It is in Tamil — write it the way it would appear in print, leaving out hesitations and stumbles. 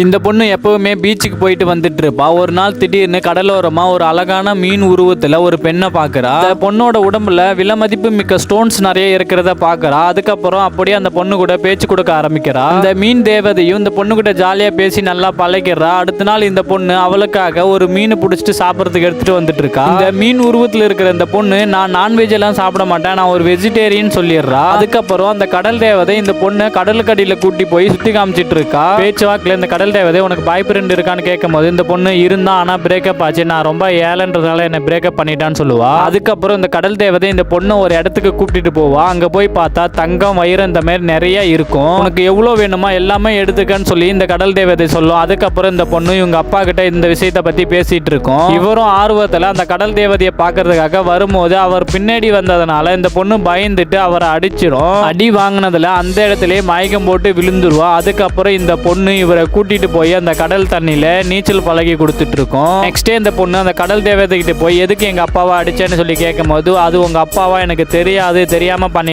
இந்த பொண்ணு எப்பவுமே பீச்சுக்கு போயிட்டு வந்துட்டு இருப்பா. ஒரு நாள் திடீர்னு கடலோரமா ஒரு அழகான மீன் உருவத்துல ஒரு பெண்ணை பாக்குறா. அந்த பொண்ணோட உடம்புல விலைமதிப்பு மிக்க ஸ்டோன்ஸ் நிறைய இருக்கிறத பாக்குறா. அதுக்கப்புறம் அப்படியே அந்த பொண்ணு கூட பேச்சு கொடுக்க ஆரம்பிக்கிறா. இந்த மீன் தேவதையும் இந்த பொண்ணு கிட்ட ஜாலியா பேசி நல்லா பழகிறா. அடுத்த நாள் இந்த பொண்ணு அவளுக்காக ஒரு மீன் பிடிச்சிட்டு சாப்பிடறதுக்கு எடுத்துட்டு வந்துட்டு இருக்கா. இந்த மீன் உருவத்துல இருக்கிற இந்த பொண்ணு நான் நான்வெஜ் எல்லாம் சாப்பிட மாட்டேன், நான் ஒரு வெஜிடேரியன் சொல்லிடுறா. அதுக்கப்புறம் அந்த கடல் தேவதை இந்த பொண்ணு கடலுக்கடியில கூட்டி போய் சுத்தி காமிச்சிட்டு இருக்கா. பேச்சுவாக்குல இந்த கடல் தேவதை உனக்கு பாய் ஃப்ரெண்ட் இருக்கான்னு கேட்கும் போது இந்த பொண்ணு இருந்தா, ஆனா பிரேக்கப் ஆச்சு, நான் ரொம்ப ஏழன்றதால என்ன பிரேக்கப் பண்ணிட்டான்னு சொல்லுவா. அதுக்கப்புறம் இந்த கடல் தேவதை இந்த பொண்ணு ஒரு இடத்துக்கு கூட்டிட்டு போவா. அங்க போய் பார்த்தா தங்கம் வைரம் இந்த மாதிரி நிறைய இருக்கும். உனக்கு எவ்வளவு வேணுமா எல்லாமே எடுத்துக்கன்னு சொல்லி இந்த கடல் தேவதை சொல்லும். அதுக்கப்புறம் இந்த பொண்ணு இவங்க அப்பா கிட்ட இந்த விஷயத்தை பத்தி பேசிட்டு இருக்கும். இவரும் ஆர்வத்துல அந்த கடல் தேவதையை பாக்குறதுக்காக வரும்போது அவர் பின்னாடி வந்ததுனால இந்த பொண்ணு பயந்துட்டு அவரை அடிச்சிடும். அடி வாங்கினதுல அந்த இடத்துலயே மயக்கம் போட்டு விழுந்துருவா. அதுக்கப்புறம் இந்த பொண்ணு இவரை கூட்டிட்டு போய் அந்த கடல் தண்ணியில நீச்சல் பழகி கொடுத்துட்டு இருக்கோம். நெக்ஸ்ட் டே இந்த பொண்ணு அந்த கடல் தேவதை கிட்ட போய் எதுக்கு எங்க அப்பாவை அடிச்சேன்னு சொல்லி கேட்கும் போது அது உங்க அப்பாவா எனக்கு தெரியாது, தெரியாம பண்ணி